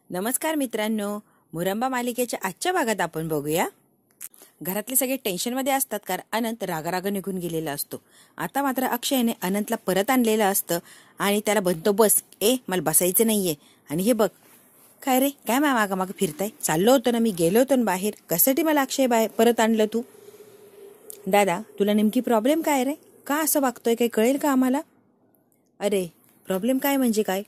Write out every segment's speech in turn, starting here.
नमस्कार मित्रांनो, मुरंबा मालिकेच्या आजच्या भागात आपण बघूया. घरातले सगळे टेन्शनमध्ये असतात कारण अनंत रागाराग निघून गेलेला असतो. आता मात्र अक्षयने अनंतला परत आणलेलं असतं आणि त्याला म्हणतो, बस मला बसायचं नाहीये. आणि हे बघ, काय रे, काय मागं फिरताय? चाललो होतो ना, मी गेलो होतो ना बाहेर. कशासाठी मला अक्षय परत आणलं तू? दादा, तुला नेमकी प्रॉब्लेम काय रे? का असं वागतोय? काही कळेल का आम्हाला? अरे, प्रॉब्लेम काय म्हणजे काय?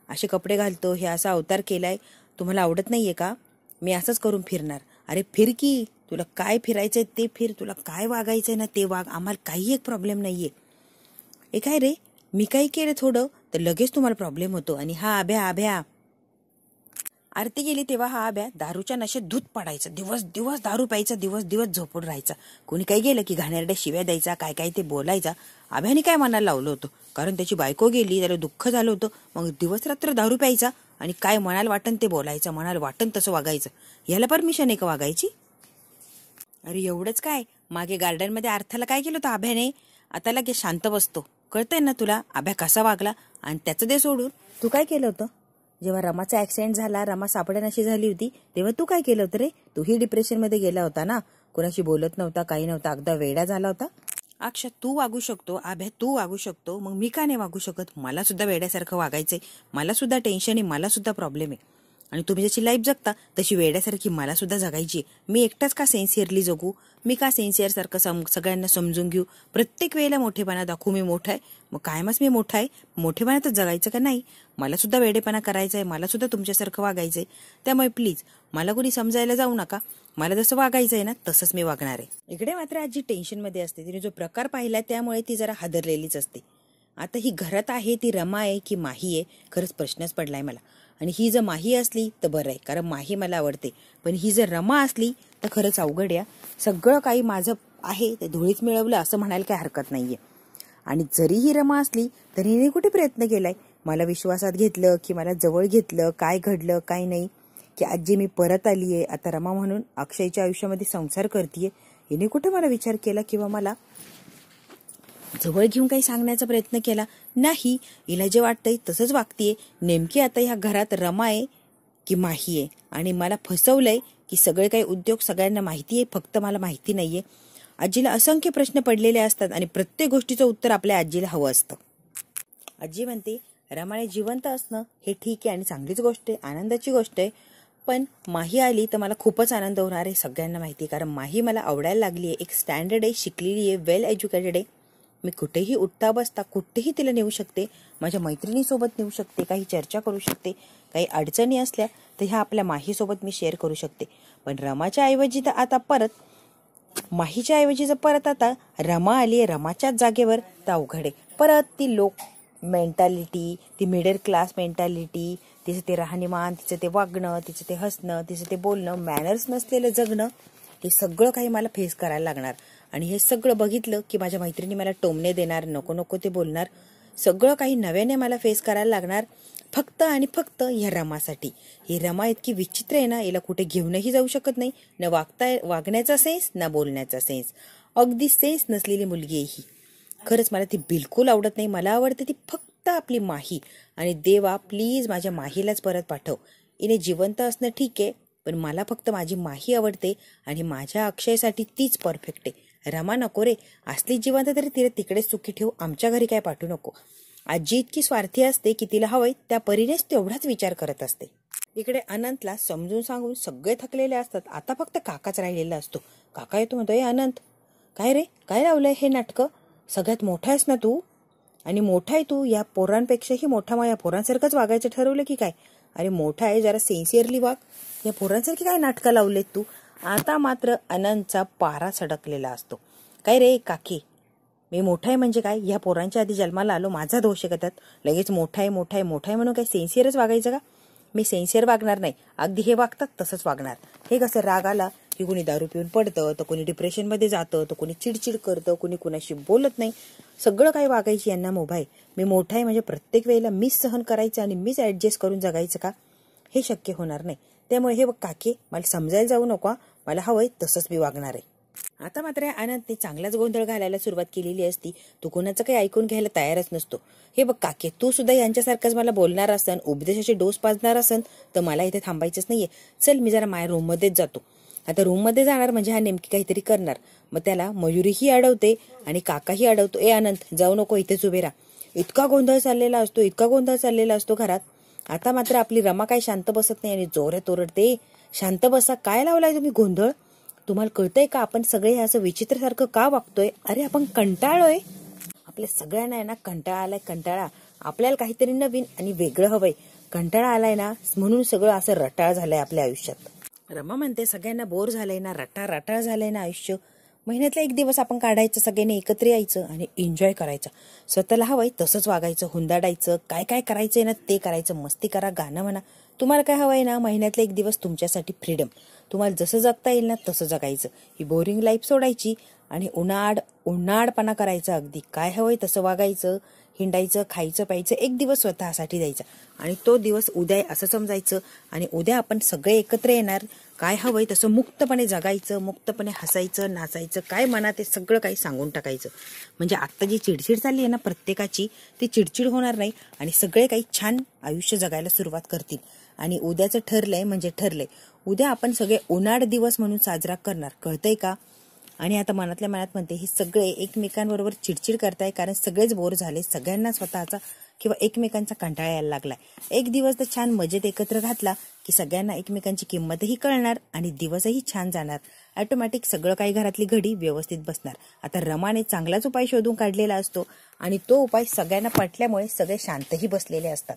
असे कपडे घालतो, हे असा अवतार केलाय, तुम्हाला आवडत नाहीये का? मी असंच करून फिरणार. अरे फिर की, तुला काय फिरायचंय ते फिर, तुला काय वागायचंय ना ते वाग, आम्हाला काही एक प्रॉब्लेम नाहीये. काय रे, मी काही केलं थोडं तर लगेच तुम्हाला प्रॉब्लेम होतो. आणि हा आभ्या आरती गेली तेव्हा हा आभ्या दारूच्या नशेत धूत पडायचा, दिवस दिवस दारू प्यायचा, दिवस दिवस झोपून राहायचा. कोणी काही गेलं की घाणेरड्या शिव्या द्यायचा, काय काय ते बोलायचा. आभ्याने काय मनाला लावलं होतं, कारण त्याची बायको गेली, त्याला दुःख झालं होतं. मग दिवस रात्र दारू प्यायचा आणि काय मनाला वाटन ते बोलायचं, मनाला वाटन तसं वागायचं. याला परमिशन आहे का वागायची? अरे एवढंच काय, मागे गार्डनमध्ये अर्थाला काय केलं होतं आभ्याने? आता लगेच शांत बसतो. कळतंय ना तुला आभ्या कसा वागला? आणि त्याचं दे सोडून, तू काय केलं होतं जेव्हा रमाचा ऍक्सिडेंट झाला, रमा सापडण्याशी झाली होती, तेव्हा तू काय केलं होतं रे? तूही डिप्रेशनमध्ये गेला होता ना, कोणाशी बोलत नव्हता, काही नव्हता, अगदा वेडा झाला होता. अक्षय, तू वागू शकतो, आभ्या तू वागू शकतो, मग मी का नाही वागू शकत? मला सुद्धा वेड्यासारखं वागायचंय, मला सुद्धा टेन्शन आहे, मला सुद्धा प्रॉब्लेम आहे. आणि तुम्ही जशी लाईफ जगता तशी वेड्यासारखी मला सुद्धा जगायची. मी एकटाच का सेन्सिअरली जगू? मी का सेन्सिअर सारखं सगळ्यांना समजून घेऊ? प्रत्येक वेळेला मोठेपणा दाखवू मी मोठा आहे, मग कायमच मी मोठा आहे, मोठेपणातच जगायचं का नाही? मला सुद्धा वेडेपणा करायचा आहे, मला सुद्धा तुमच्यासारखं वागायचंय. त्यामुळे प्लीज मला कोणी समजायला जाऊ नका. मला जसं वागायचं आहे ना तसंच मी वागणार आहे. इकडे मात्र आजी टेन्शनमध्ये असते. तिने जो प्रकार पाहिला त्यामुळे ती जरा हादरलेलीच असते. आता ही घरात आहे ती रमा आहे की माही आहे, खरंच प्रश्नच पडलाय मला. आणि ही जर माही असली तर बरं आहे, कारण माही मला आवडते. पण ही जर रमा असली तर खरंच अवघड आहे. सगळं काही माझं आहे ते धुळीच मिळवलं असं म्हणायला काही हरकत नाहीये. आणि जरी ही रमा असली तरी हिने कुठे प्रयत्न केलाय मला विश्वासात घेतलं की मला जवळ घेतलं, काय घडलं काय नाही, की आजी मी परत आलीये आता रमा म्हणून अक्षयच्या आयुष्यामध्ये संसार करतीये. हिने कुठे मला विचार केला किंवा मला जवळ घेऊन काही सांगण्याचा प्रयत्न केला नाही. हिला जे वाटतंय तसंच वागतीये. नेमकी आता ह्या घरात रमा आहे की माही आहे? आणि मला फसवलंय की सगळे काही उद्योग सगळ्यांना माहिती आहे, फक्त मला माहिती नाहीये. आजीला असंख्य प्रश्न पडलेले असतात आणि प्रत्येक गोष्टीचं उत्तर आपल्या आजीला हवं असतं. आजी म्हणते, रमाने जिवंत असणं हे ठीक आहे आणि चांगलीच गोष्ट आहे, आनंदाची गोष्ट आहे. पण माही आली तर मला खूपच आनंद होणार आहे, सगळ्यांना माहिती आहे. कारण माही मला आवडायला लागली आहे, एक स्टँडर्ड आहे, शिकलेली आहे, वेल एज्युकेटेड आहे. मी कुठेही उठता बसता कुठेही तिला नेऊ शकते, माझ्या मैत्रिणीसोबत नेऊ शकते, काही चर्चा करू शकते, काही अडचणी असल्या तर ह्या आपल्या माहीसोबत मी शेअर करू शकते. पण रमाच्या ऐवजी तर आता माहीच्या ऐवजी जर परत आता रमा आली आहे रमाच्याच जागेवर तर अवघड आहे. परत ती लोक मेंटॅलिटी, ती मिडल क्लास मेंटॅलिटी, तिचं ते राहणीमान, तिचं ते वागणं, तिचं ते हसणं, तिचं ते बोलणं, मॅनर्स नसलेलं जगणं, हे सगळं काही मला फेस करायला लागणार. आणि हे सगळं बघितलं की माझ्या मैत्रिणी मला टोमणे देणार, नको नको ते बोलणार, सगळं काही नव्याने मला फेस करायला लागणार, फक्त आणि फक्त ह्या रमासाठी. ही रमा इतकी विचित्र आहे ना, हिला कुठे घेऊनही जाऊ शकत नाही, न वागण्याचा सेन्स ना बोलण्याचा सेन्स, अगदी सेन्स नसलेली मुलगी आहे ही. खरंच मला ती बिलकुल आवडत नाही. मला आवडते ती फक्त आपली माही. आणि देवा प्लीज माझ्या माहीलाच परत पाठव. हिने जिवंत असणं ठीक आहे, पण मला फक्त माझी माही आवडते आणि माझ्या अक्षयसाठी तीच परफेक्ट आहे. रमा नको रे, असली जिवंत तरी तिला तिकडेच सुखी ठेव, आमच्या घरी काय पाठवू नको. आजी इतकी स्वार्थी असते की तिला हवंय त्या परीनेच तेवढाच विचार करत असते. इकडे अनंतला समजून सांगून सगळे थकलेले असतात, आता फक्त काकाच राहिलेला असतो. काका येतो म्हणतोय, अनंत काय रे, काय लावलंय हे नाटकं? सगळ्यात मोठा आहेस ना तू, आणि मोठा आहे तू, या पोरांपेक्षाही मोठा, मग या पोरांसारखंच वागायचं ठरवलं की काय? अरे मोठा आहे, जरा सिन्सिअरली वाग, या पोरांसारखी काय नाटकं लावलेत तू? आता मात्र अनंतचा पारा सडकलेला असतो. काय रे काकी, मी मोठा आहे म्हणजे काय? ह्या पोरांच्या आधी जन्माला आलो, माझा दोष आहे का त्यात? लगेच मोठा आहे मोठा आहे मोठा आहे म्हणून काय सेन्सिअरच वागायचं का? मी सेन्सिअर वागणार नाही, अगदी हे वागतात तसंच वागणार. हे कसं, राग आला की कोणी दारू पिऊन पडतं, तर कोणी डिप्रेशनमध्ये जातं, तर कोणी चिडचिड करतं, कोणी कुणाशी बोलत नाही, सगळं काही वागायची यांना मोभा आहे. मी मोठा आहे म्हणजे प्रत्येक वेळेला मीच सहन करायचं आणि मीच ऍडजस्ट करून जगायचं का? हे शक्य होणार नाही. त्यामुळे हे काकी, मला समजायला जाऊ नका, मला हवंय तसंच मी वागणार आहे. आता मात्र आनंदने चांगलाच गोंधळ घालायला सुरुवात केलेली असती. तो कोणाचं काही ऐकून घ्यायला तयारच नसतो. हे बघ काके, तू सुद्धा यांच्यासारखंच मला बोलणार असन, उपदेशाचे डोस पाजणार असन तर मला इथे थांबायचंच नाहीये. चल मी जरा माझ्या रूम मध्येच जातो. आता रूम मध्ये जाणार म्हणजे हा नेमकी काहीतरी करणार. मग त्याला मयुरीही अडवते आणि काकाही अडवतो. ए आनंद, जाऊ नको, इथेच उभे राहा. इतका गोंधळ चाललेला असतो घरात. आता मात्र आपली रमा काही शांत बसत नाही आणि जोरात ओरडते, शांत बसा, काय लावलाय तुम्ही गोंधळ? तुम्हाला कळतंय का आपण सगळे असं विचित्रसारखं का वागतोय? अरे आपण कंटाळलोय. आपल्या सगळ्यांना आहे ना कंटाळा आलाय. कंटाळा, आपल्याला काहीतरी नवीन आणि वेगळं हवंय. कंटाळा आलाय ना, म्हणून सगळं असं रटाळ झालंय आपल्या आयुष्यात. रमा म्हणते सगळ्यांना बोर झालंय ना, रटाळ झालंय ना आयुष्य. महिन्यातला एक दिवस आपण काढायचं, सगळ्यांनी एकत्र यायचं आणि एन्जॉय करायचं. स्वतःला हवंय तसंच वागायचं, हुंदाडायचं, काय काय करायचंय ना ते करायचं, मस्ती करा, गाणं म्हणा. तुम्हाला काय हवंय ना, महिन्यातला एक दिवस तुमच्यासाठी फ्रीडम. तुम्हाला जसं जगता येईल ना तसं जगायचं. ही बोरिंग लाईफ सोडायची आणि उन्हाळपणा करायचा. अगदी काय हवंय तसं वागायचं, हिंडायचं, खायचं प्यायचं. एक दिवस स्वतःसाठी द्यायचा आणि तो दिवस उद्या असं समजायचं आणि उद्या आपण सगळे एकत्र येणार. काय हवंय तसं मुक्तपणे जगायचं, मुक्तपणे हसायचं, नाचायचं, काय मनात ते सगळं काही सांगून टाकायचं. म्हणजे आता जी चिडचिड चालली आहे ना प्रत्येकाची, ती चिडचिड होणार नाही आणि सगळे काही छान आयुष्य जगायला सुरुवात करतील. आणि उद्याचं ठरलंय म्हणजे ठरलंय, उद्या आपण सगळे उन्हाळ दिवस म्हणून साजरा करणार. कळतंय का? आणि आता मनातल्या मनात म्हणते, हे सगळे एकमेकांबरोबर चिडचिड करताय कारण सगळेच बोर झाले. सगळ्यांना स्वतःचा किंवा एकमेकांचा कंटाळा यायला लागलाय. एक दिवस तर छान मजेत एकत्र घातला की सगळ्यांना एकमेकांची किंमतही कळणार आणि दिवसही छान जाणार. ऑटोमॅटिक सगळं काही घरातली घडी व्यवस्थित बसणार. आता रमाने चांगलाच उपाय शोधून काढलेला असतो आणि तो उपाय सगळ्यांना पटल्यामुळे सगळे शांतही बसलेले असतात.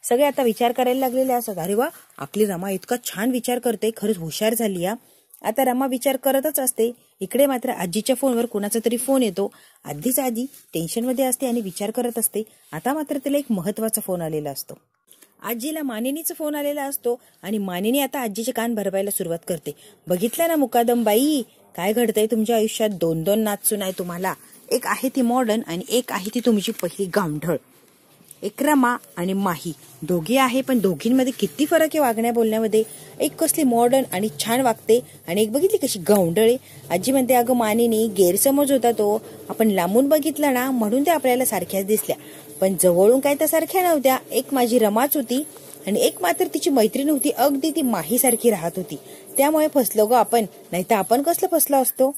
सगळे आता विचार करायला लागलेले असतात, अरे वा, आपली रमा इतका छान विचार करते, खरंच हुशार झाली या. आता रमा विचार करतच असते. इकडे मात्र आजीच्या फोनवर कोणाचा तरी फोन येतो. आधीच आजी टेन्शनमध्ये असते आणि विचार करत असते. आता मात्र तिला एक महत्वाचा फोन आलेला असतो. आजीला मानिनीचा फोन आलेला असतो आणि मानिनी आता आजीचे कान भरवायला सुरुवात करते. बघितलं ना मुकादम बाई, काय घडतंय तुमच्या आयुष्यात? दोन नाचून आहे तुम्हाला. एक आहे ती मॉडर्न आणि एक आहे ती तुमची पहिली गावढळ. एक रमा आणि माही दोघी आहे, पण दोघींमध्ये किती फरक आहे वागण्या बोलण्यामध्ये. एक कसली मॉडर्न आणि छान वागते आणि एक बघितली कशी गावंढळे. आजी म्हणते, अगं मानिनी, गैरसमज होता तो. आपण लांबून बघितलं ना म्हणून त्या आपल्याला सारख्याच दिसल्या, पण जवळून काय त्या सारख्या नव्हत्या. एक माझी रमाच होती आणि एक मात्र तिची मैत्रीण होती, अगदी ती माही सारखी राहत होती. त्यामुळे फसलो गो आपण, नाही तर आपण कसलं फसलो असतो.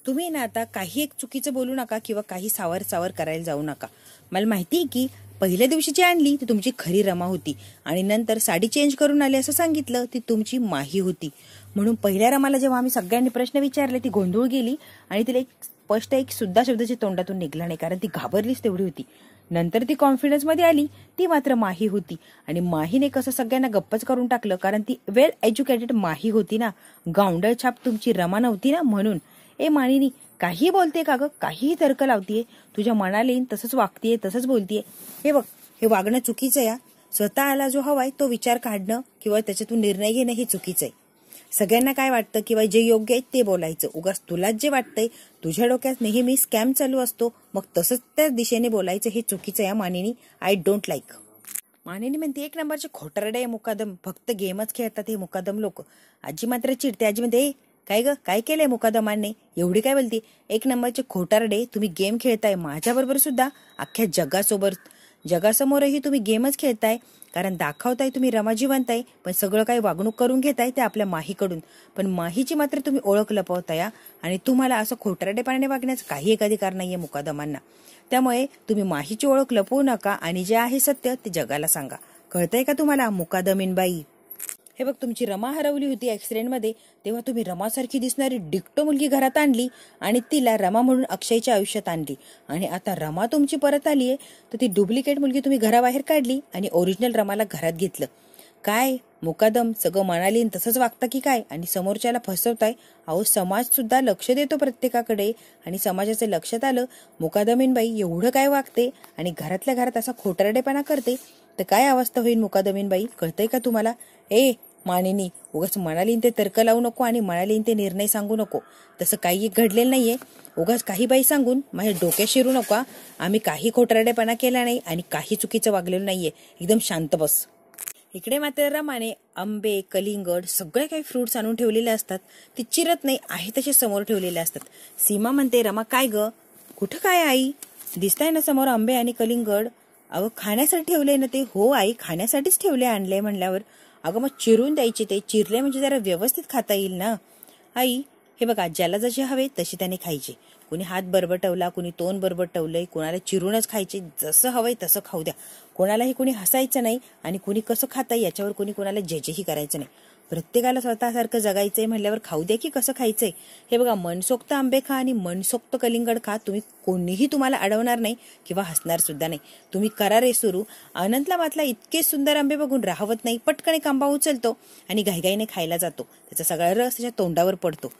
तुम्ही ना आता काही एक चुकीचं बोलू नका किंवा काही सावर करायला जाऊ नका. मला माहितीये की पहिल्या दिवशी जी आणली ती तुमची खरी रमा होती आणि नंतर साडी चेंज करून आली असं सांगितलं ती तुमची माही होती. म्हणून पहिल्या रमाला जेव्हा आम्ही सगळ्यांनी प्रश्न विचारले ती गोंधळ गेली आणि तिला एक स्पष्ट एक सुद्धा शब्दाच्या तोंडातून निघला नाही, कारण ती घाबरलीच तेवढी होती. नंतर ती कॉन्फिडन्स मध्ये आली, ती मात्र माही होती आणि माहीने कसं सगळ्यांना गप्पच करून टाकलं, कारण ती वेल एज्युकेटेड माही होती ना, गावंढळ छाप तुमची रमा नव्हती ना. म्हणून ए मानिनी, काही बोलते का ग? काहीही तर्क लावतीये, तुझ्या मनाला येईन तसंच वागतीये, तसंच बोलतीये. हे बघ, हे वागणं चुकीचं या. स्वतःला जो हवाय तो विचार काढणं किंवा त्याच्यातून निर्णय घेणं हे चुकीचं आहे. सगळ्यांना काय वाटतं किंवा जे योग्य आहे ते बोलायचं. उगाच तुलाच जे वाटतंय, तुझ्या डोक्यात नेहमी स्कॅम चालू असतो, मग तसंच त्या दिशेने बोलायचं, हे चुकीचं आहे Manini. I don't like. Manini म्हणते, एक नंबरचे खोटारडे आहे मुकादम, फक्त गेमच खेळतात हे मुकादम लोक. आजी मात्र चिडते. आजी म्हणते, काय ग, काय केलंय मुकादमांनी? एवढी काय बोलती? एक नंबरचे खोटारडे, तुम्ही गेम खेळताय माझ्याबरोबर सुद्धा, अख्ख्या जगासमोरही तुम्ही गेमच खेळताय, कारण दाखवताय तुम्ही रमा जिवंत आहे, पण सगळं काही वागणूक करून घेताय ते आपल्या माहीकडून. पण माहीची मात्र तुम्ही ओळख लपवताय आणि तुम्हाला असं खोटारडेपणाने वागण्याचं काही एक अधिकार नाहीये मुकादमांना. त्यामुळे तुम्ही माहीची ओळख लपवू नका आणि जे आहे सत्य ते जगाला सांगा. कळतंय का तुम्हाला मुकादमीन बाई? हे बघ, तुमची रमा हरवली होती ऍक्सिडेंटमध्ये, तेव्हा तुम्ही रमासारखी दिसणारी डिक्टो मुलगी घरात आणली आणि तिला रमा म्हणून अक्षयच्या आयुष्यात आणली. आणि आता रमा तुमची परत आलीये तर ती डुप्लिकेट मुलगी तुम्ही घराबाहेर काढली आणि ओरिजिनल रमाला घरात घेतलं. काय मुकादम, सगळं म्हणाली तसंच वागता की काय आणि समोरच्याला फसवताय? अहो, समाज सुद्धा लक्ष देतो प्रत्येकाकडे आणि समाजाचं लक्षात आलं मुकादमीन बाई एवढं काय वागते आणि घरातल्या घरात असा खोटारडेपणा करते तर काय अवस्था होईल मुकादमीन बाई? कळतंय का तुम्हाला? ए मानिनी, उगाच म्हणालीन ते तर्क लावू नको आणि म्हणालीन ते निर्णय सांगू नको. तसं काही घडलेलं नाहीये. उगाच काही बाई सांगून माझ्या डोक्यात शिरू नका. आम्ही काही खोटारडेपणा केला नाही आणि काही चुकीचं वागलेलं नाहीये. एकदम शांत बस. इकडे मात्र रमाने आंबे, कलिंगड सगळे काही फ्रुट्स आणून ठेवलेले असतात. ते चिरत नाही, आहे तसे समोर ठेवलेले असतात. सीमा म्हणते, रमा काय ग, कुठं काय आई, दिसताय ना समोर आंबे आणि कलिंगड. अगं खाण्यासाठी ठेवले ना ते. हो आई, खाण्यासाठीच ठेवले आणले म्हणल्यावर. अगं मग चिरून द्यायचे, ते चिरले म्हणजे जरा व्यवस्थित खाता येईल ना. आई हे बघा, ज्याला जसे हवे तसे त्याने खायचे. कुणी हात बरबटवला, कुणी तोंड बरबटवलंय, कोणाला चिरूनच खायचे. जसं हवंय तसं खाऊ द्या. कोणालाही कुणी हसायचं नाही आणि कुणी कसं खाता याच्यावर कुणी कोणाला जेही करायचं नाही. प्रत्येकाला स्वतःसारखं जगायचंय म्हणल्यावर खाऊ द्या की कसं खायचंय. हे बघा, मनसोक्त आंबे खा आणि मनसोक्त कलिंगड खा. कोणीही तुम्हाला अडवणार नाही किंवा हसणार सुद्धा नाही. तुम्ही करा रे सुरू. अनंतला मातला इतके सुंदर आंबे बघून राहवत नाही. पटकन एक आंबा उचलतो आणि घाईघाईने खायला जातो. त्याचा सगळा रस त्याच्या तोंडावर पडतो.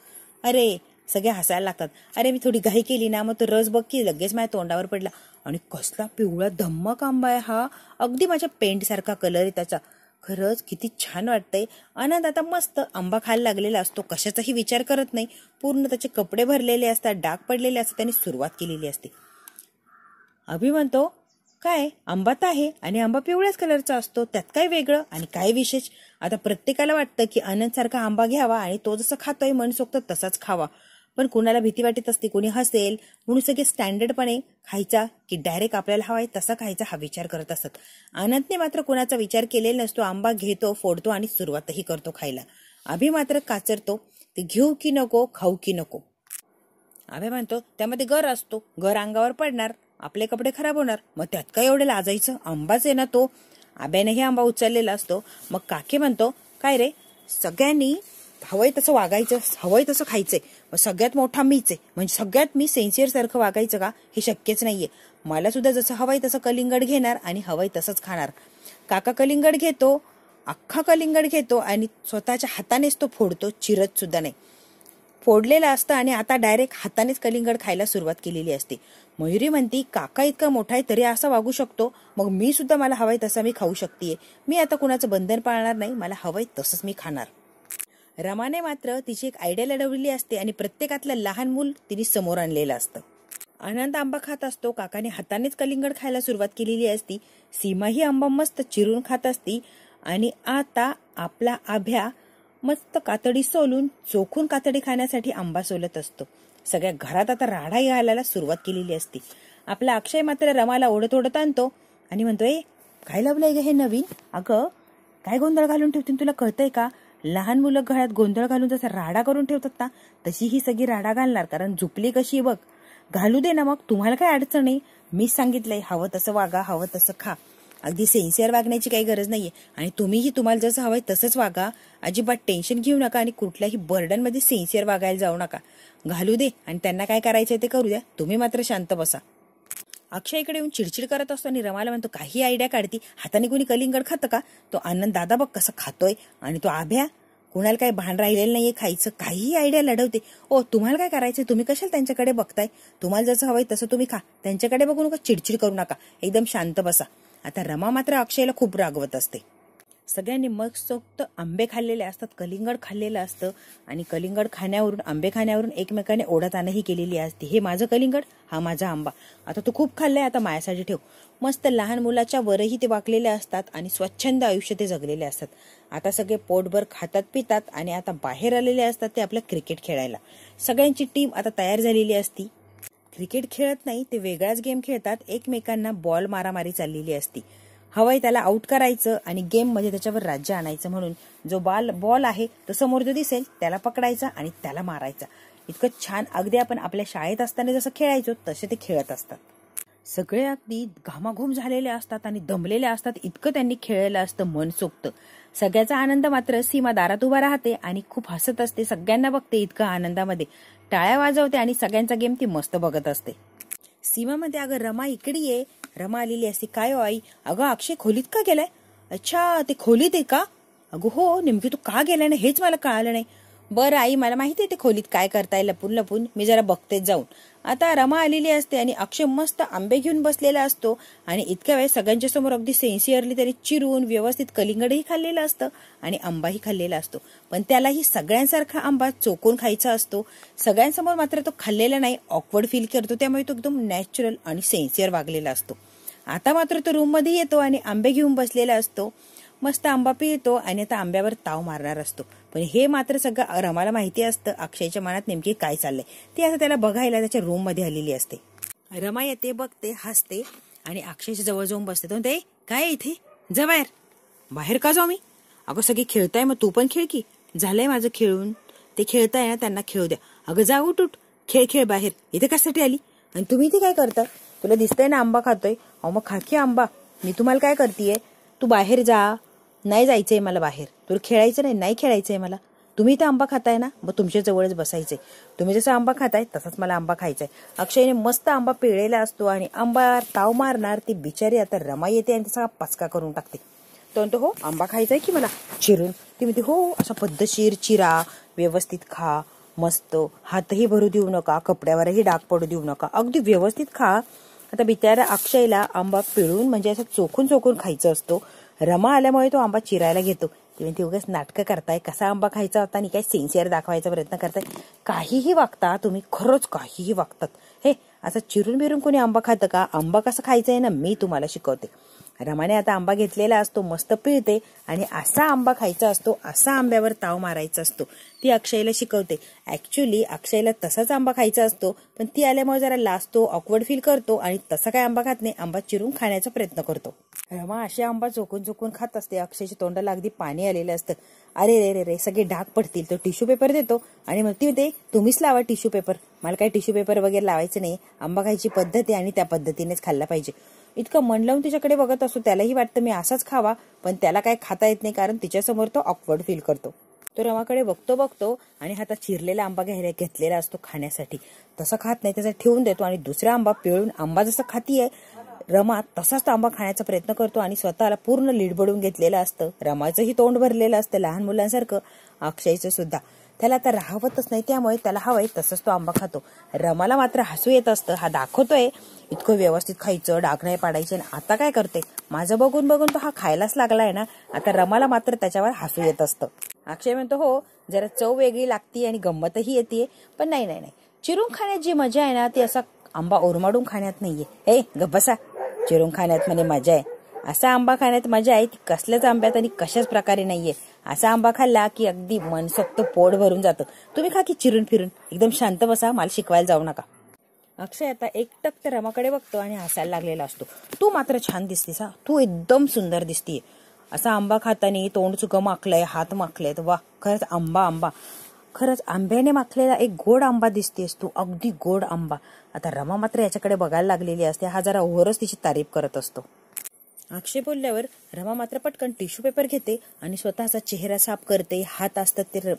अरे सगळे हसायला लागतात. अरे मी थोडी घाई केली ना, मग तो रस बघ की लगेच माझ्या तोंडावर पडला. आणि कसला पिवळा धम्मक आंबा आहे हा. अगदी माझ्या पेंट सारखा कलर आहे त्याचा. खरंच किती छान वाटतंय. आनंद आता मस्त आंबा खायला लागलेला असतो. कशाचाही विचार करत नाही. पूर्ण त्याचे कपडे भरलेले असतात, डाग पडलेले असतात. त्यांनी सुरुवात केलेली असते. अभि म्हणतो, काय आंबा तर आहे आणि आंबा पिवळ्याच कलरचा असतो, त्यात काय वेगळं आणि काय विशेष. आता प्रत्येकाला वाटतं की आनंद सारखा आंबा घ्यावा आणि तो जसं खातोय मनसोक्त तसाच खावा. पण कुणाला भीती वाटत असते, कुणी हसेल म्हणून सगळे स्टँडर्डपणे खायचा की डायरेक्ट आपल्याला हवाय तसा खायचा हा विचार करत असतात. आनंदने मात्र कुणाचा विचार केलेला नसतो. आंबा घेतो, फोडतो आणि सुरुवातही करतो खायला. अभि मात्र काचरतो, ते घेऊ की नको, खाऊ की नको. अभि म्हणतो, त्यामध्ये गर असतो, गर अंगावर पडणार, आपले कपडे खराब होणार, मग त्यात काय एवढे लाजायचं, आंबाच आहे ना तो. आब्यानेही आंबा उचललेला असतो. मग काके म्हणतो, काय रे, सगळ्यांनी हवंय तसं वागायचं, हवंय तसं खायचंय, मग सगळ्यात मोठा मीच आहे, म्हणजे सगळ्यात मी सेन्सियर सारखं वागायचं का, हे शक्यच नाहीये. मला सुद्धा जसं हवंय तसं कलिंगड घेणार आणि हवंय तसंच खाणार. काका कलिंगड घेतो, अख्खा कलिंगड घेतो आणि स्वतःच्या हातानेच तो फोडतो, चिरत सुद्धा नाही. फोडलेलं असतं आणि आता डायरेक्ट हातानेच कलिंगड खायला सुरुवात केलेली असते. मयुरी म्हणती, काका इतका मोठा आहे तरी असा वागू शकतो, मग मी सुद्धा मला हवंय तसं मी खाऊ शकतेय. मी आता कुणाचं बंधन पाळणार नाही, मला हवंय तसंच मी खाणार. रमाने मात्र तिची एक आयडिया लढवलेली असते आणि प्रत्येकातलं लहान मूल तिने समोर आणलेलं असतं. आनंद आंबा खात असतो, काकाने हातानेच कलिंगड खायला सुरुवात केलेली असती. सीमाही आंबा मस्त चिरून खात असती आणि आता आपला आभ्या मस्त कातडी सोलून चोखून कातडी खाण्यासाठी आंबा सोलत असतो. सगळ्या घरात आता राडा घालायला सुरुवात केलेली असते. आपला अक्षय मात्र रमाला ओढत ओढत आणतो आणि म्हणतोय, काय लावलंय ग हे नवीन, अगं काय गोंधळ घालून ठेवतील तुला कळतंय का. लहान मुलं घरात गोंधळ घालून जसं राडा करून ठेवतात ना, तशी ही सगळी राडा घालणार, कारण झुपली कशी बघ. घालू दे ना, मग तुम्हाला काय अडचण नाही, मीच सांगितलंय हवं तसं वागा, हवं तसं खा. अगदी सेन्सियर वागण्याची काही गरज नाहीये आणि तुम्हीही तुम्हाला जसं हवंय तसंच वागा. अजिबात टेन्शन घेऊ नका आणि कुठल्याही बर्डन मध्ये सेन्सियर वागायला जाऊ नका. घालू दे आणि त्यांना काय करायचंय ते करू द्या, तुम्ही मात्र शांत बसा. अक्षय इकडे येऊन चिडचिड करत असतो आणि रमाला म्हणतो, काही आयडिया काढती, हाताने कोणी कलिंगड खातं का. तो आनंद दादा बघ कसं खातोय आणि तो आभ्या, कुणाला काही भान राहिलेलं नाहीये खायचं, काहीही आयडिया लढवते. ओ तुम्हाला काय करायचंय, तुम्ही कशाला त्यांच्याकडे बघताय, तुम्हाला जसं हवंय तसं तुम्ही खा, त्यांच्याकडे बघू नका, चिडचिड करू नका, एकदम शांत बसा. आता रमा मात्र अक्षयला खूप रागवत असते. सगळ्यांनी मनसोक्त आंबे खाल्लेले असतात, कलिंगड खाल्लेलं असतं आणि कलिंगड खाण्यावरून, आंबे खाण्यावरून एकमेकाने ओढतानाही केलेली असते. हे माझं कलिंगड, हा माझा आंबा, आता तू खूप खाल्लाय, आता माझ्यासाठी ठेव. मस्त लहान मुलाच्या वरही ते वाकलेले असतात आणि स्वच्छंद आयुष्य ते जगलेले असतात. आता सगळे पोटभर खातात पितात आणि आता बाहेर आलेले असतात ते आपलं क्रिकेट खेळायला. सगळ्यांची टीम आता तयार झालेली असती. क्रिकेट खेळत नाही, ते वेगळाच गेम खेळतात. एकमेकांना बॉल मारामारी चाललेली असती. हवंय त्याला आउट करायचं आणि गेम मध्ये त्याच्यावर राज्य आणायचं म्हणून जो बॉल आहे तो समोर जो दिसेल त्याला पकडायचा आणि त्याला मारायचा. इतकं छान, अगदी आपण आपल्या शाळेत असताना जसं खेळायचो तसे ते खेळत असतात. सगळे अगदी घामाघूम झालेले असतात आणि दमलेले असतात, इतकं त्यांनी खेळलेलं असतं मनसोक्त. सगळ्याचा आनंद मात्र सीमा दारात उभा राहते आणि खूप हसत असते, सगळ्यांना बघते इतकं आनंदामध्ये, टाळ्या वाजवते आणि सगळ्यांचा गेम ती मस्त बघत असते. सीमा मध्ये, अगं रमा इकडे ये. रमा आलेली असते. काय हो आई, अगं अक्षय खोलीत का गेलाय. अच्छा ते खोलीत आहे का. अगं हो, नेमकी तू का गेलाय ना हेच मला कळालं नाही. बरं आई, मला माहिती आहे ते खोलीत काय करताय लपून लपून, मी जरा बघतेच जाऊन. आता रमा आलेली असते आणि अक्षय मस्त आंबे घेऊन बसलेला असतो आणि इतक्या वेळेस सगळ्यांच्या समोर अगदी सेन्सिअरली त्याने चिरून व्यवस्थित कलिंगडही खाल्लेलं असतं आणि आंबाही खाल्लेला असतो. पण त्यालाही सगळ्यांसारखा आंबा चोकून खायचा असतो. सगळ्यांसमोर मात्र तो खाल्लेला नाही, ऑकवर्ड फील करतो, त्यामुळे तो एकदम नॅचरल आणि सेन्सिअर वागलेला असतो. आता मात्र तो रूम मध्ये येतो आणि आंबे घेऊन बसलेला असतो. मस्त आंबा पिळतो आणि आता आंब्यावर ताव मारणार असतो. पण हे मात्र सगळं रमाला माहिती असतं अक्षयच्या मनात नेमकी काय चाललंय. ती आता त्याला बघायला त्याच्या रूम मध्ये आलेली असते. रमा येते, बघते, हसते आणि अक्षयच्या जवळ जाऊन बसते. तो ते काय इथे, जा बाहेर. बाहेर का जाऊ मी? अगं सगळे खेळताय, मग तू पण खेळ की. झालंय माझं खेळून, ते खेळताय ना, त्यांना खेळू द्या. अगं जा, उठ उठ, खेळ खेळ बाहेर. इथे कशासाठी आली? आणि तुम्ही इथे काय करताय? तुला दिसतंय ना आंबा खातोय. अहो मग खा की आंबा. मी तुम्हाला काय करतेय? तू बाहेर जा. नाही जायचंय मला बाहेर. तुला खेळायचं नाही? नाही खेळायचंय मला. तुम्ही इथे आंबा खाताय ना, मग तुमच्या जवळच बसायचंय. तुम्ही जसं आंबा खाताय तसंच मला आंबा खायचाय. अक्षयने मस्त आंबा पिळलेला असतो आणि आंबा ताव मारणार ती बिचारी आता रमा येते आणि त्याचा पचका करून टाकते. तो म्हणतो, हो आंबा खायचाय की मला चिरून. ती म्हणते, हो असा पद्धतशीर चिरा, व्यवस्थित खा, मस्त, हातही भरू देऊ नका, कपड्यावरही डाग पडू देऊ नका, अगदी व्यवस्थित खा. आता बिचारा अक्षयला आंबा पिळून म्हणजे असं चोखून चोखून खायचं असतो. रमा आल्यामुळे तो आंबा चिरायला घेतो. ती म्हणते, उगाच नाटकं करताय, कसा आंबा खायचा होता आणि काय सिन्सिअर दाखवायचा प्रयत्न करताय. काहीही वागता तुम्ही, खरंच काहीही वागतात. हे असं चिरून बिरून कोणी आंबा खातं का? आंबा कसं खायचं आहे ना, मी तुम्हाला शिकवते. रमाने आता आंबा घेतलेला असतो, मस्त पिळते आणि असा आंबा खायचा असतो, असा आंब्यावर ताव मारायचा असतो. ती अक्षयला शिकवते. ऍक्च्युली अक्षयला तसाच आंबा खायचा असतो, पण ती आल्यामुळे जरा लाजतो, ऑकवर्ड फील करतो आणि तसा काय आंबा खात नाही, आंबा चिरून खाण्याचा प्रयत्न करतो. रमा अशी आंबा चोकून चोकून खात असते. अक्षयच्या तोंडाला अगदी पाणी आलेलं असतं. अरे रे रे रे, सगळे डाग पडतील. तो टिश्यू पेपर देतो आणि मग ती म्हणते, तुम्हीच लावा टिश्यू पेपर. मला काही टिश्यू पेपर वगैरे लावायचं नाही. आंबा खायची पद्धत आहे आणि त्या पद्धतीनेच खाल्ला पाहिजे. इतकं मन लावून तिच्याकडे बघत असतो. त्यालाही वाटतं मी असाच खावा, पण त्याला काय खाता येत नाही कारण तिच्यासमोर तो ऑकवर्ड फील करतो. तो रमाकडे बघतो आणि हातात चिरलेला आंबा घेतलेला असतो खाण्यासाठी. तसं खात नाही, त्याचा ठेवून देतो आणि दुसरा आंबा पिळून आंबा जसं खातीये रमा तसाच तो आंबा खाण्याचा प्रयत्न करतो आणि स्वतःला पूर्ण लिडबडून घेतलेलं असतं. रमाचंही तोंड भरलेलं असतं लहान मुलांसारखं, अक्षयचं सुद्धा. त्याला आता राहवतच नाही, त्यामुळे त्याला हवंय तसंच तो आंबा खातो. रमाला मात्र हसू येत असतं. हा दाखवतोय इतकं व्यवस्थित खायचं, डाग नाही पाडायचे, आणि आता काय करते, माझं बघून बघून तो हा खायलाच लागलाय ना. आता रमाला मात्र त्याच्यावर हसू येत असतं. अक्षय म्हणतो, हो जरा चव वेगळी लागते आणि गंमतही येते, पण नाही नाही नाही, चिरून खाण्यात जी मजा आहे ना ती असा आंबा ओरमाडून खाण्यात नाहीये. हे गप्प बसा, चिरून खाण्यात म्हणे मजा आहे. असा आंबा खाण्यात मजा आहे ती कसल्याच आंब्यात आणि कशाच प्रकारे नाहीये. असा आंबा खाल्ला की अगदी मनसोक्त पोट भरून जातं. तुम्ही खा की चिरून फिरून, एकदम शांत बसा, मला शिकवायला जाऊ नका. अक्षय आता एकटक तर रमाकडे बघतो आणि हसायला लागलेला असतो. तू मात्र छान दिसतीस, हा तू एकदम सुंदर दिसतीये. असा आंबा खाताना तोंड चुकं माखलंय, हात माखलेत, वा खरंच आंबा, खरंच आंब्याने माखलेला एक गोड आंबा दिसतेस तू, अगदी गोड आंबा. आता रमा मात्र याच्याकडे बघायला लागलेली असते. हा जरा ओव्हरच तिची तारीफ करत असतो. अक्षय बोलल्यावर रमा मात्र पटकन टिश्यू पेपर घेते आणि स्वतःचा चेहरा साफ करते. हात असतात ते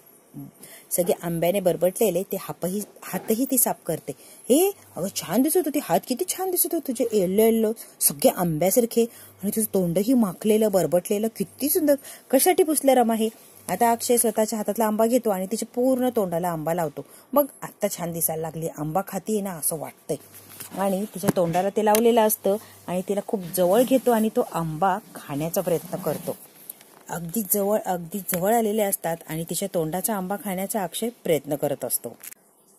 सगळे आंब्याने बरबटलेले, ते हातही ती साफ करते. हे अगं छान दिसत होती, हात किती छान दिसत होते तुझे, येल्लो सगळे आंब्यासारखे, आणि तुझं तोंडही माखलेलं बरबटलेलं, किती सुंदर. कशासाठी पुसलं रमा हे? आता अक्षय स्वतःच्या हातातला आंबा घेतो आणि तिच्या पूर्ण तोंडाला आंबा लावतो. मग आता छान दिसायला लागली, आंबा खातीये ना असं वाटतंय. आणि तिच्या तोंडाला ते लावलेलं असतं आणि तिला खूप जवळ घेतो आणि तो आंबा खाण्याचा प्रयत्न करतो. अगदी जवळ आलेले असतात आणि तिच्या तोंडाचा आंबा खाण्याचा अक्षय प्रयत्न करत असतो.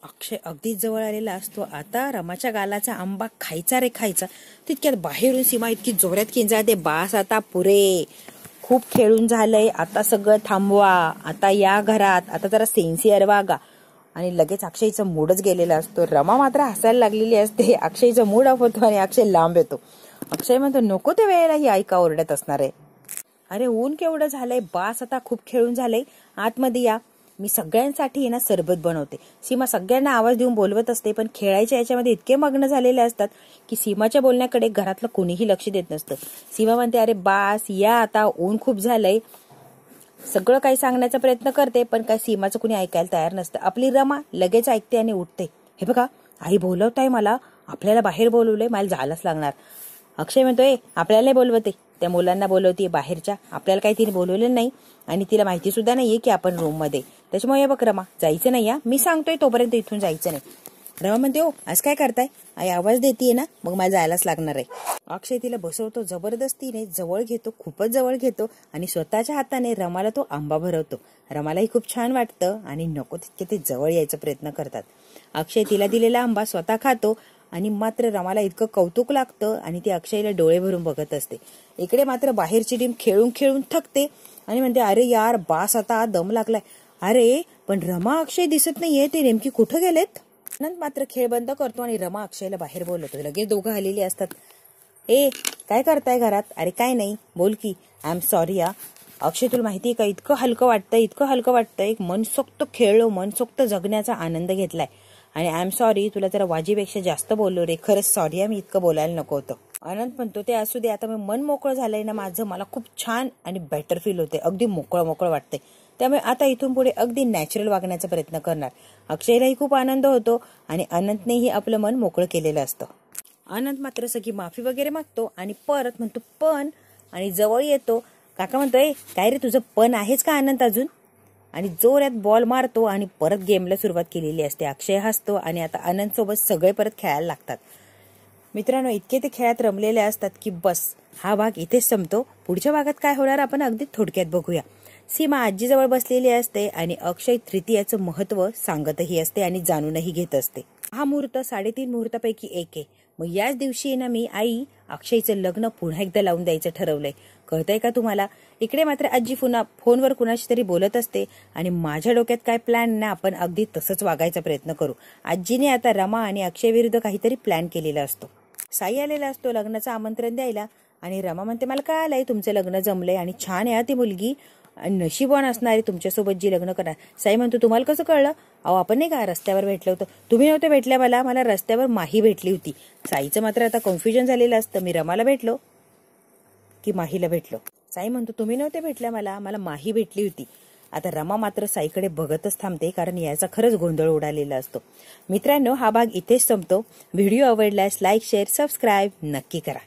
अक्षय अगदी जवळ आलेला असतो. आता रमाच्या गालाचा आंबा खायचा रे खायचा. तितक्यात बाहेरून सीमा इतकी जोरात किंचाळते, बास आता पुरे, खूप खेळून झालंय, आता सगळं थांबवा, आता या घरात, आता जरा सिन्सिअर वागा. आणि लगेच अक्षयचा मूडच गेलेला असतो. रमा मात्र हसायला लागलेली असते. अक्षयचा मूड ऑफ होतो आणि अक्षय लांब येतो. अक्षय म्हणतो, नको त्या वेळेला ही ऐका ओरडत असणार आहे. अरे ऊन केवढं झालंय, बास आता खूप खेळून झालंय, आतमध्ये या, मी सगळ्यांसाठी ना सरबत बनवते. सीमा सगळ्यांना आवाज देऊन बोलवत असते, पण खेळायच्या याच्यामध्ये इतके मग्न झालेले असतात की सीमाच्या बोलण्याकडे घरातलं कोणीही लक्ष देत नसतं. सीमा म्हणते, अरे बास या आता, ऊन खूप झालंय. सगळं काही सांगण्याचा प्रयत्न करते, पण काय सीमाचं कुणी ऐकायला तयार नसतं. आपली रमा लगेच ऐकते आणि उठते. हे बघा आई बोलवताय मला, आपल्याला बाहेर बोलवलंय, मला जायलाच लागणार. अक्षय म्हणतोय, आपल्याला बोलवते, त्या मुलांना बोलवते बाहेरच्या, आपल्याला काही तिने बोलवलेलं नाही आणि तिला माहिती सुद्धा नाहीये की आपण रूम मध्ये, त्याच्यामुळे बघ रमा जायचं नाही, या मी सांगतोय तोपर्यंत इथून जायचं नाही. रमा म्हणते, हो आज काय करताय, आई आवाज देतीये ना, मग मला जायलाच लागणार आहे. अक्षय तिला बसवतो, जबरदस्तीने जवळ घेतो, खूपच जवळ घेतो आणि स्वतःच्या हाताने रमाला तो आंबा भरवतो. रमालाही खूप छान वाटतं आणि नको तितके ते जवळ यायचा प्रयत्न करतात. अक्षय तिला दिलेला आंबा स्वतः खातो आणि मात्र रमाला इतकं कौतुक लागतं आणि ती अक्षयला डोळे भरून बघत असते. इकडे मात्र बाहेरची टीम खेळून खेळून थकते आणि म्हणते अरे यार बास आता दम लागलाय. अरे पण रमा अक्षय दिसत नाहीये, ते नेमकी कुठं गेलेत. अनंत मात्र खेळ बंद करतो आणि रमा अक्षयला बाहेर बोलवतो. लगेच दोघं आलेली असतात. ए काय करताय घरात. अरे काय नाही बोल की. आय एम सॉरी या अक्षय, तुला माहितीये का इतकं हलकं वाटतंय. एक मनसोक्त खेळलो, मनसोक्त जगण्याचा आनंद घेतलाय आणि आय एम सॉरी, तुला जरा वाजीपेक्षा जास्त बोललो रे, खरंच सॉरी मी इतकं बोलायला नको होतं. अनंत म्हणतो ते असू दे, आता मी मन मोकळं झालंय ना माझं, मला खूप छान आणि बेटर फील होते, अगदी मोकळं वाटतंय. त्यामुळे आता इथून पुढे अगदी नॅचरल वागण्याचा प्रयत्न करणार. अक्षयलाही खूप आनंद होतो आणि अनंतनेही आपलं मन मोकळं केलेलं असतं. अनंत मात्र सगळी माफी वगैरे मागतो आणि परत म्हणतो पण, आणि जवळ येतो. काका म्हणतोय काय रे तुझं पण आहेच का अनंत अजून, आणि जोरात बॉल मारतो आणि परत गेमला सुरुवात केलेली असते. अक्षय हसतो आणि आता अनंत सोबत सगळे परत खेळायला लागतात. मित्रांनो इतके ते खेळात रमलेले असतात की बस हा भाग इथेच संपतो. पुढच्या भागात काय होणार आपण अगदी थोडक्यात बघूया. सीमा आजीजवळ बसलेली असते आणि अक्षय तृतीयाचं महत्व सांगतही असते आणि जाणूनही घेत असते. हा मुहूर्त 3.5 मुहूर्तापैकी एक आहे. मग याच दिवशी ना मी आई अक्षयचं लग्न पुन्हा एकदा लावून द्यायचं ठरवलंय. कळतंय का तुम्हाला. इकडे मात्र आजी पुन्हा फोनवर कुणाशी तरी बोलत असते आणि माझ्या डोक्यात काय प्लॅन ना आपण अगदी तसंच वागायचा प्रयत्न करू. आजीने आता रमा आणि अक्षय विरुद्ध काहीतरी प्लॅन केलेला असतो. साई आलेला असतो लग्नाचं आमंत्रण द्यायला आणि रमा म्हणते मला काय आलंय तुमचं लग्न जमलंय आणि छान आहे ती मुलगी, नशीबवान असणार आहे तुमच्यासोबत जी लग्न करणार. साई म्हणतो तुम्हाला कसं कळलं. अहो आपण नाही का रस्त्यावर भेटलं होतं. तुम्ही नव्हते भेटल्या मला रस्त्यावर माही भेटली होती. साईचं मात्र आता कन्फ्युजन झालेलं असतं, मी रमाला भेटलो की माहीला भेटलो. साई म्हणतो तुम्ही नव्हते भेटल्या मला माही भेटली होती. आता रमा मात्र साईकडे बघतच थांबते कारण याचा खरंच गोंधळ उडालेला असतो. मित्रांनो हा भाग इथेच संपतो. व्हिडिओ आवडल्यास लाईक शेअर सबस्क्राईब नक्की करा.